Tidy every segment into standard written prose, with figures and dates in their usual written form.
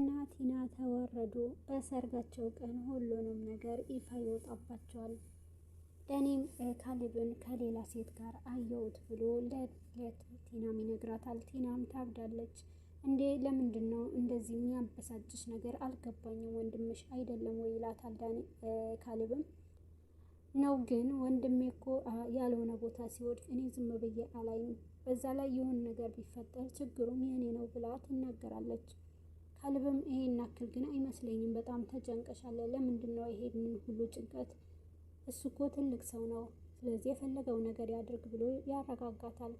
እና ቲና ተዋረዱ። በሰርጋቸው ቀን ሁሉንም ነገር ይፋ ይወጣባቸዋል። ዳኒም ካሌብን ከሌላ ሴት ጋር አየሁት ብሎ ለቲናም ይነግራታል። ቲናም ታብዳለች። እንዴ ለምንድን ነው እንደዚህ የሚያበሳጭሽ ነገር አልገባኝም፣ ወንድምሽ አይደለም ወይ ይላታል። ካሌብም ነው ግን ወንድሜ እኮ ያልሆነ ቦታ ሲወድቅ እኔ ዝም ብዬ አላይም፣ በዛ ላይ የሆነ ነገር ቢፈጠር ችግሩም የኔ ነው ብላ ትናገራለች። ካሌብም ይሄን ያክል ግን አይመስለኝም፣ በጣም ተጨንቀሻል፣ ለምንድን ነው ይሄንን ሁሉ ጭንቀት? እሱ እኮ ትልቅ ሰው ነው፣ ስለዚህ የፈለገው ነገር ያድርግ ብሎ ያረጋጋታል።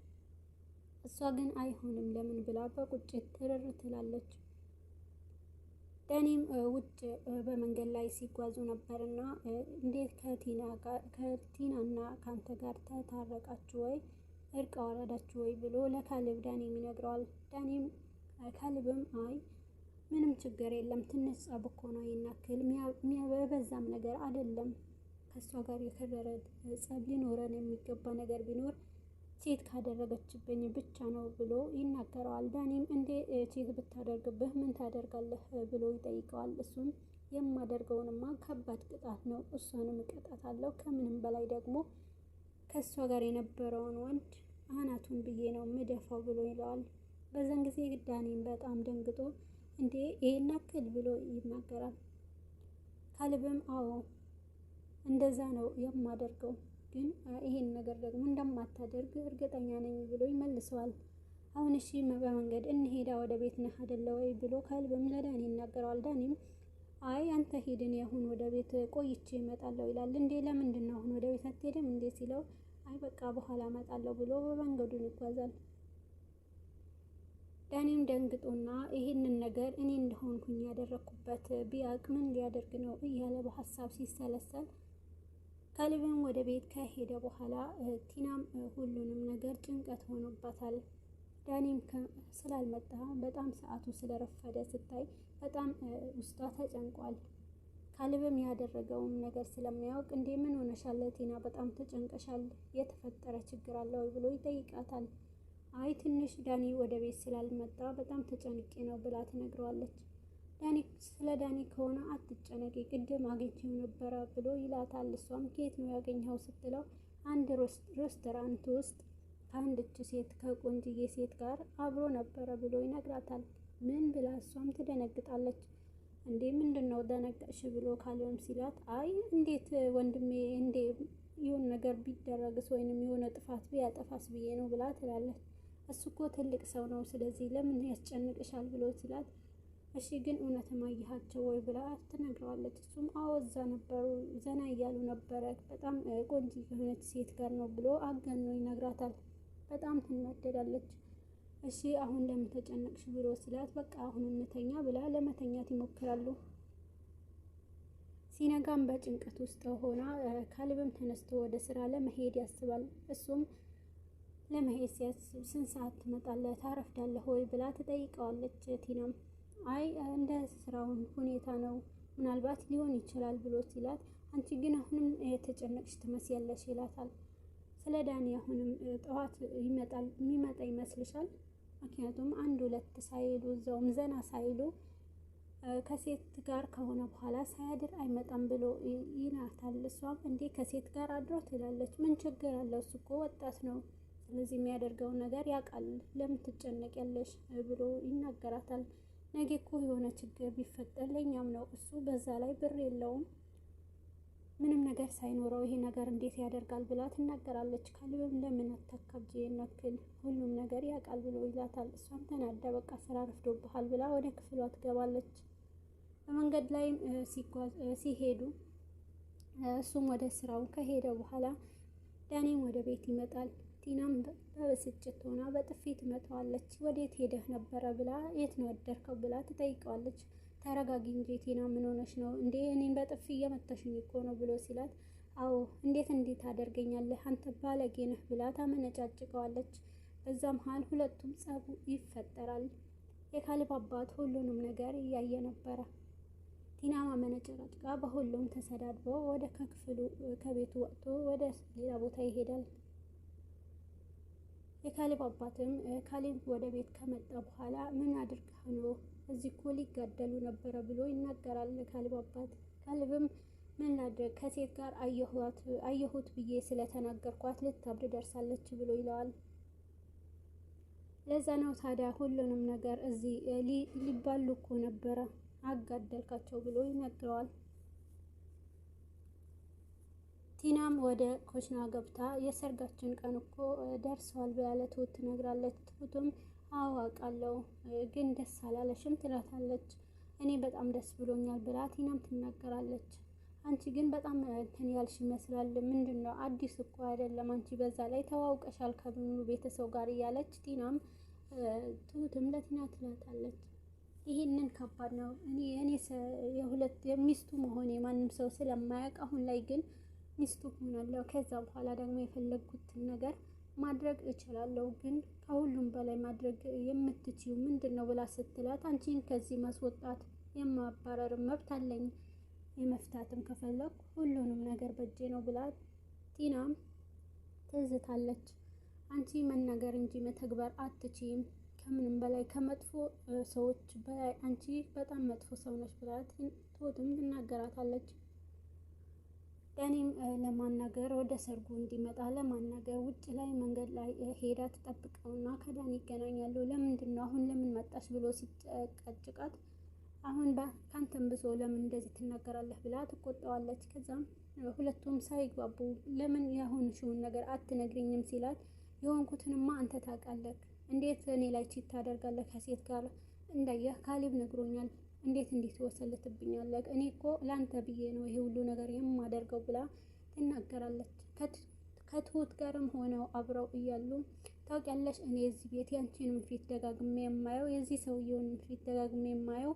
እሷ ግን አይሆንም ለምን ብላ በቁጭት ትርር ትላለች። ዳኒም ውጭ በመንገድ ላይ ሲጓዙ ነበርና እንዴት ከቲናና ካንተ ጋር ተታረቃችሁ ወይ እርቅ አወረዳችሁ ወይ ብሎ ለካሌብ ዳኒም ይነግረዋል። ዳኒም ካሌብም አይ ምንም ችግር የለም፣ ትንሽ ጸብ እኮ ነው፣ ይናክል በዛም ነገር አይደለም፣ ከእሷ ጋር የከረረ ጸብ ሊኖረን የሚገባ ነገር ቢኖር ቼት ካደረገችብኝ ብቻ ነው ብሎ ይናገረዋል። ዳኒም እንዴ ቼት ብታደርግብህ ምን ታደርጋለህ ብሎ ይጠይቀዋል። እሱም የማደርገውንማ ከባድ ቅጣት ነው፣ እሷንም እቀጣታለሁ፣ ከምንም በላይ ደግሞ ከእሷ ጋር የነበረውን ወንድ አናቱን ብዬ ነው ምደፋው ብሎ ይለዋል። በዛን ጊዜ ዳኒም በጣም ደንግጦ እንዴ ይሄን ያክል ብሎ ይናገራል። ካሌብም አዎ እንደዛ ነው የማደርገው፣ ግን ይሄን ነገር ደግሞ እንደማታደርግ እርግጠኛ ነኝ ብሎ ይመልሰዋል። አሁን እሺ በመንገድ እንሄዳ ወደ ቤት ነህ አይደለ ወይ ብሎ ካሌብም ለዳኒ ይናገረዋል። ዳኒም አይ አንተ ሂድ፣ እኔ አሁን ወደ ቤት ቆይቼ እመጣለሁ ይላል። እንዴ ለምንድን ነው አሁን ወደ ቤት አትሄድም እንዴ ሲለው አይ በቃ በኋላ እመጣለሁ ብሎ በመንገዱን ይጓዛል። ዳኒም ደንግጦና ይህንን ነገር እኔ እንደሆንኩኝ ያደረኩበት ቢያቅ ምን ሊያደርግ ነው እያለ በሀሳብ ሲሰለሰል ካሌብም ወደ ቤት ከሄደ በኋላ ቲናም ሁሉንም ነገር ጭንቀት ሆኖባታል። ዳኒም ስላልመጣ በጣም ሰዓቱ ስለረፈደ ስታይ በጣም ውስጧ ተጨንቋል። ካሌብም ያደረገውም ነገር ስለሚያውቅ እንዴ ምን ሆነሻል ቲና፣ በጣም ተጨንቀሻል፣ የተፈጠረ ችግር አለ ወይ ብሎ ይጠይቃታል። አይ ትንሽ ዳኒ ወደ ቤት ስላልመጣ በጣም ተጨንቄ ነው ብላ ትነግረዋለች። ዳኒ ስለ ዳኒ ከሆነ አትጨነቂ፣ ቅድም አግኝቼው ነበረ ብሎ ይላታል። እሷም ከየት ነው ያገኘኸው ስትለው አንድ ሬስቶራንት ውስጥ ከአንድች ሴት ከቆንጅዬ ሴት ጋር አብሮ ነበረ ብሎ ይነግራታል። ምን ብላ እሷም ትደነግጣለች። እንዴ ምንድን ነው ደነገጥሽ ብሎ ካሌብም ሲላት አይ እንዴት ወንድሜ እንዴ የሆነ ነገር ቢደረግስ ወይንም የሆነ ጥፋት ቢያጠፋስ ብዬ ነው ብላ ትላለች። እሱ እኮ ትልቅ ሰው ነው፣ ስለዚህ ለምን ያስጨንቅሻል ብሎ ሲላት እሺ ግን እውነትም አየሃቸው ወይ ብላ ትነግረዋለች። እሱም አዎ እዛ ነበሩ፣ ዘና እያሉ ነበረ፣ በጣም ቆንጆ የሆነች ሴት ጋር ነው ብሎ አጋኖ ይነግራታል። በጣም ትናደዳለች። እሺ አሁን ለምን ተጨነቅሽ ብሎ ሲላት በቃ አሁን እንተኛ ብላ ለመተኛት ይሞክራሉ። ሲነጋም በጭንቀት ውስጥ ሆና ካሌብም ተነስቶ ወደ ስራ ለመሄድ ያስባል። እሱም ለመሄድ ሲያስብ ስንት ሰዓት ትመጣለህ፣ ታረፍዳለህ ወይ ብላ ትጠይቀዋለች። ቲናም አይ እንደ ስራውን ሁኔታ ነው፣ ምናልባት ሊሆን ይችላል ብሎ ሲላት አንቺ ግን አሁንም የተጨነቅሽ ትመስያለሽ ይላታል። ስለ ዳኒ አሁንም ጠዋት የሚመጣ ይመስልሻል? ምክንያቱም አንድ ሁለት ሳይሉ እዛውም ዘና ሳይሉ ከሴት ጋር ከሆነ በኋላ ሳያድር አይመጣም ብሎ ይናታል። እሷም እንዴ ከሴት ጋር አድሮ ትላለች። ምን ችግር አለው? እሱ እኮ ወጣት ነው፣ ስለዚህ የሚያደርገውን ነገር ያውቃል፣ ለምን ትጨነቂያለሽ ብሎ ይናገራታል። ነገ እኮ የሆነ ችግር ቢፈጠር ለኛም ነው፣ እሱ በዛ ላይ ብር የለውም፣ ምንም ነገር ሳይኖረው ይሄ ነገር እንዴት ያደርጋል ብላ ትናገራለች። ካሌብም ለምን አታካብጂ ናክል ሁሉም ነገር ያውቃል ብሎ ይላታል። እሷም ተናዳ በቃ ስራ ረፍዶብሃል ብላ ወደ ክፍሏ ትገባለች። በመንገድ ላይ ሲሄዱ እሱም ወደ ስራው ከሄደ በኋላ ዳኒም ወደ ቤት ይመጣል። ቲናም በብስጭት ሆና በጥፊ ትመታዋለች። ወዴት ሄደህ ነበረ ብላ የት ነው ያደርከው ብላ ትጠይቀዋለች። ተረጋጊ እንጂ ቲና ምን ሆነሽ ነው እንዴ? እኔን በጥፊ እየመታሽኝ እኮ ነው ብሎ ሲላት አዎ እንዴት አደርገኛለህ አንተ ባለጌ ነህ ብላ ታመነጫጭቀዋለች። በዛ መሃል ሁለቱም ጸቡ ይፈጠራል። የካሌብ አባት ሁሉንም ነገር እያየ ነበረ። ቲና ማመነጫጭቃ በሁሉም ተሰዳድበው ወደ ከቤቱ ወጥቶ ወደ ሌላ ቦታ ይሄዳል። የካሌብ አባትም ካሌብ ወደ ቤት ከመጣ በኋላ ምን አድርገህ ነው እዚህ እኮ ሊጋደሉ ነበረ ብሎ ይናገራል ካሌብ አባት። ካሌብም ምን ላድርግ ከሴት ጋር አየሁት ብዬ ስለተናገርኳት ልታብድ ደርሳለች ብሎ ይለዋል። ለዛ ነው ታዲያ ሁሉንም ነገር እዚህ ሊባሉ እኮ ነበረ አጋደልካቸው ብሎ ይነግረዋል። ቲናም ወደ ኮሽና ገብታ የሰርጋችን ቀን እኮ ደርሰዋል ብላ ለትሁት ትነግራለች። ትሁትም አዎ አውቃለሁ ግን ደስ አላለሽም ትላታለች። እኔ በጣም ደስ ብሎኛል ብላ ቲናም ትናገራለች። አንቺ ግን በጣም እንትን ያልሽ ይመስላል። ምንድን ነው አዲስ እኮ አይደለም አንቺ በዛ ላይ ተዋውቀሻል ከብዙ ቤተሰብ ጋር እያለች ቲናም ትሁትም ለቲና ትላታለች። ይሄንን ከባድ ነው እኔ የሁለት የሚስቱ መሆኔ ማንም ሰው ስለማያውቅ አሁን ላይ ግን ሚስቱ ሆናለሁ። ከዛ በኋላ ደግሞ የፈለግኩትን ነገር ማድረግ እችላለሁ። ግን ከሁሉም በላይ ማድረግ የምትችይው ምንድን ነው ብላ ስትላት አንቺን ከዚህ ማስወጣት የማባረር መብት አለኝ የመፍታትም ከፈለኩ ሁሉንም ነገር በእጄ ነው ብላ ቲናም ትዝታለች። አንቺ መናገር እንጂ መተግበር አትችይም። ከምንም በላይ ከመጥፎ ሰዎች በላይ አንቺ በጣም መጥፎ ሰው ነች ብላ ትሁትም ትናገራታለች። ዳኒም ለማናገር ወደ ሰርጉ እንዲመጣ ለማናገር ውጭ ላይ መንገድ ላይ ሄዳ ትጠብቀውና ከዳኒ ይገናኛሉ። ለምንድን ነው አሁን ለምን መጣሽ ብሎ ሲጨቀጭቃት አሁን ካንተም ብሶ ለምን እንደዚህ ትናገራለህ ብላ ትቆጣዋለች። ከዛም ሁለቱም ሳይግባቡ ለምን ያሁንሽውን ነገር አትነግሪኝም ሲላት የሆንኩትንማ አንተ ታውቃለህ። እንዴት እኔ ላይ ቺት ታደርጋለህ ከሴት ጋር እንዳየህ ካሌብ ነግሮኛል። እንዴት ወሰልትብኛለህ? እኔ እኮ ላንተ ብዬ ነው ይሄ ሁሉ ነገር የማደርገው ብላ ትናገራለች። ከትሁት ጋርም ሆነው አብረው እያሉ ታውቂያለሽ እኔ እዚህ ቤት ያንቺንም ፊት ደጋግሜ የማየው የዚህ ሰውየውን ፊት ደጋግሜ የማየው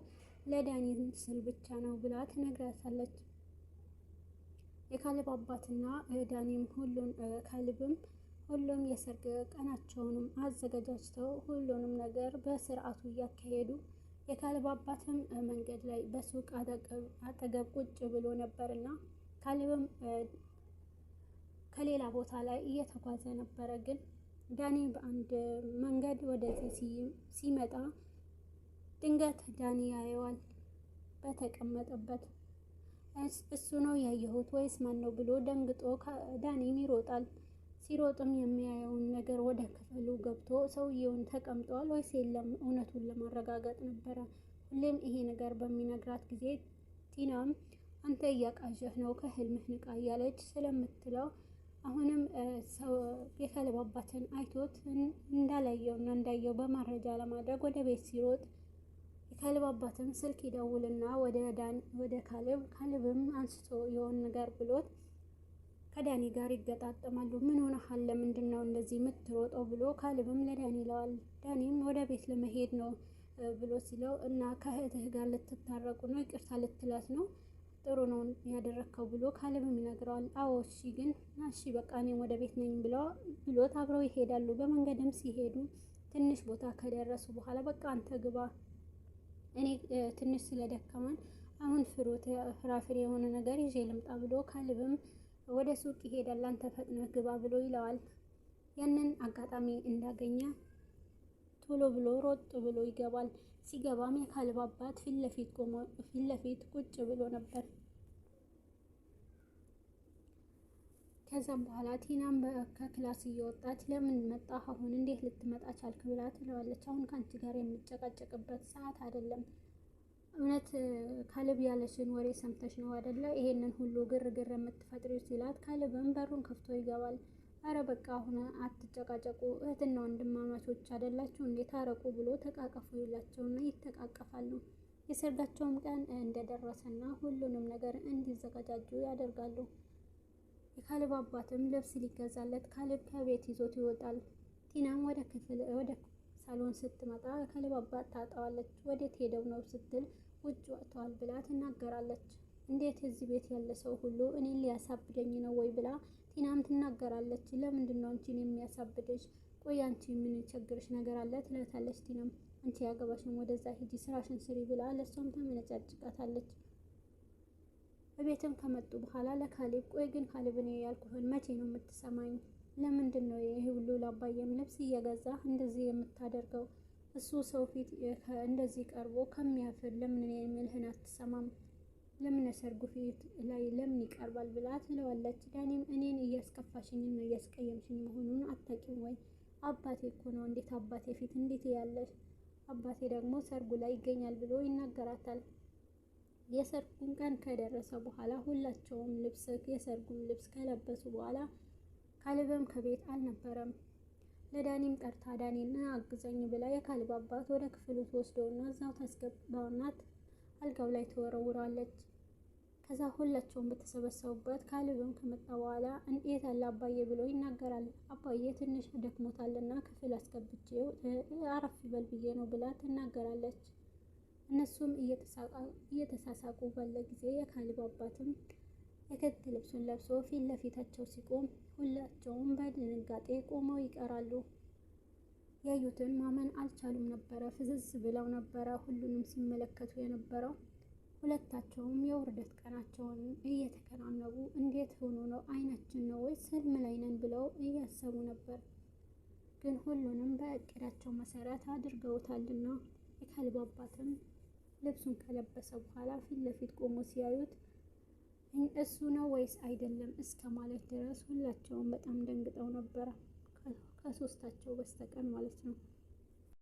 ለዳኒ ስል ብቻ ነው ብላ ትነግራታለች። የካሌብ አባትና ዳኒም ካሌብም ሁሉም የሰርግ ቀናቸውንም አዘጋጃጅተው ሁሉንም ነገር በስርዓቱ እያካሄዱ የካሌብ አባትም መንገድ ላይ በሱቅ አጠገብ ቁጭ ብሎ ነበርና ካሌብም ከሌላ ቦታ ላይ እየተጓዘ ነበረ። ግን ዳኒ በአንድ መንገድ ወደዚህ ሲመጣ ድንገት ዳኒ ያየዋል በተቀመጠበት። እሱ ነው ያየሁት ወይስ ማን ነው ብሎ ደንግጦ ዳኒም ይሮጣል። ሲሮጥም የሚያየውን ነገር ወደ ክፍሉ ገብቶ ሰውየውን ተቀምጧል ወይስ የለም እውነቱን ለማረጋገጥ ነበረ። ሁሌም ይሄ ነገር በሚነግራት ጊዜ ቲናም አንተ እያቃዠህ ነው ከህልምህ ንቃ እያለች ስለምትለው አሁንም የካሌብ አባትን አይቶት እንዳላየውና እንዳየው በማረጃ ለማድረግ ወደ ቤት ሲሮጥ የካሌብ አባትም ስልክ ይደውልና ወደ ካሌብም አንስቶ የሆነ ነገር ብሎት ከዳኒ ጋር ይገጣጠማሉ። ምን ሆነሃል? ለምንድን ነው እንደዚህ የምትሮጠው ብሎ ካሌብም ለዳኒ ይለዋል። ዳኒም ወደ ቤት ለመሄድ ነው ብሎ ሲለው እና ከእህትህ ጋር ልትታረቁ ነው ይቅርታ ልትላት ነው ጥሩ ነው ያደረከው ብሎ ካሌብም ይነግረዋል። አዎ እሺ ግን እሺ በቃ እኔም ወደ ቤት ነኝ ብሎት አብረው ይሄዳሉ። በመንገድም ሲሄዱ ትንሽ ቦታ ከደረሱ በኋላ በቃ አንተ ግባ እኔ ትንሽ ስለደከመን አሁን ፍራፍሬ የሆነ ነገር ይዤ ልምጣ ብሎ ካሌብም ወደ ሱቅ ይሄዳል። አንተ ፈጥነህ ግባ ብሎ ይለዋል። ያንን አጋጣሚ እንዳገኘ ቶሎ ብሎ ሮጥ ብሎ ይገባል። ሲገባም የካሌብ አባት ፊት ለፊት ቁጭ ብሎ ነበር። ከዛም በኋላ ቲናም ከክላስ እየወጣች ለምን መጣህ አሁን እንዴት ልትመጣ ቻልክ ብላ ትለዋለች። አሁን ከአንቺ ጋር የምጨቃጨቅበት ሰዓት አይደለም። እውነት ካሌብ ያለሽን ወሬ ሰምተሽ ነው አይደለ ይሄንን ሁሉ ግርግር የምትፈጥሪው ሲላት ካሌብም በሩን ከፍቶ ይገባል። አረ በቃ አሁን አትጨቃጨቁ እህትና ወንድማማቾች አይደላችሁ እንዴት ታረቁ ብሎ ተቃቀፉ ይላቸውና ይተቃቀፋሉ። የሰርጋቸውም ቀን እንደደረሰና ሁሉንም ነገር እንዲዘጋጃጁ ያደርጋሉ። የካሌብ አባትም ልብስ ሊገዛለት ካሌብ ከቤት ይዞት ይወጣል። ቲናም ወደ ሳሎን ስትመጣ የካሌብ አባት ታጣዋለች። ወዴት ሄደው ነው ስትል ውጭ ወጥተዋል ብላ ትናገራለች። እንዴት እዚህ ቤት ያለ ሰው ሁሉ እኔን ሊያሳብደኝ ነው ወይ ብላ ቲናም ትናገራለች። ለምንድን ነው አንቺን የሚያሳብድሽ? ቆይ አንቺ ምን ቸግርሽ ነገር አለ ትላታለች። ቲናም አንቺ ያገባሽም ወደዛ ሂጂ ስራሽን ስሪ ብላ ለሷም ተመነጫጭቃታለች። በቤትም ከመጡ በኋላ ለካሌብ ቆይ ግን ካሌብ እኔ ያልኩህን መቼ ነው የምትሰማኝ? ለምንድን ነው ይሄ ሁሉ ላባየም ልብስ እየገዛ እንደዚህ የምታደርገው? እሱ ሰው ፊት እንደዚህ ቀርቦ ከሚያፍር ለምን እኔ የምልህን አትሰማም? ለምን ሰርጉ ፊት ላይ ለምን ይቀርባል ብላ ትለዋለች። ዳኒም እኔን እያስከፋሽኝና እያስቀየምሽኝ መሆኑን አታውቂም ወይ? አባቴ እኮ ነው። እንዴት አባቴ ፊት እንዴት ያለሽ? አባቴ ደግሞ ሰርጉ ላይ ይገኛል ብሎ ይናገራታል። የሰርጉን ቀን ከደረሰ በኋላ ሁላቸውም የሰርጉን ልብስ ከለበሱ በኋላ ካሌብም ከቤት አልነበረም። ለዳኒም ጠርታ ዳኒን አግዘኝ ብላ የካሌብ አባት ወደ ክፍሉ ትወስደውና እዛው ታስገባውና አልጋው ላይ ትወረውራለች። ከዛ ሁላቸውም በተሰበሰቡበት ካሌብም ከመጣ በኋላ የት አለ አባዬ ብሎ ይናገራል። አባዬ ትንሽ ደክሞታልና ክፍል አስገብቼው አረፍ ይበል ብዬ ነው ብላ ትናገራለች። እነሱም እየተሳሳቁ ባለ ጊዜ የካሌብ አባትም የክት ልብሱን ለብሶ ፊት ለፊታቸው ሲቆም ሁላቸውም በድንጋጤ ቆመው ይቀራሉ። ያዩትን ማመን አልቻሉም ነበረ። ፍዝዝ ብለው ነበረ ሁሉንም ሲመለከቱ የነበረው። ሁለታቸውም የውርደት ቀናቸውን እየተከናነቡ እንዴት ሆኖ ነው አይናችን ነው ወይስ ህልም ላይ ነን ብለው እያሰቡ ነበር። ግን ሁሉንም በእቅዳቸው መሰረት አድርገውታልና የካሌብ አባትም ልብሱን ከለበሰ በኋላ ፊት ለፊት ቆሞ ሲያዩት እሱ ነው ወይስ አይደለም እስከ ማለት ድረስ ሁላቸውም በጣም ደንግጠው ነበረ፣ ከሶስታቸው በስተቀር ማለት ነው።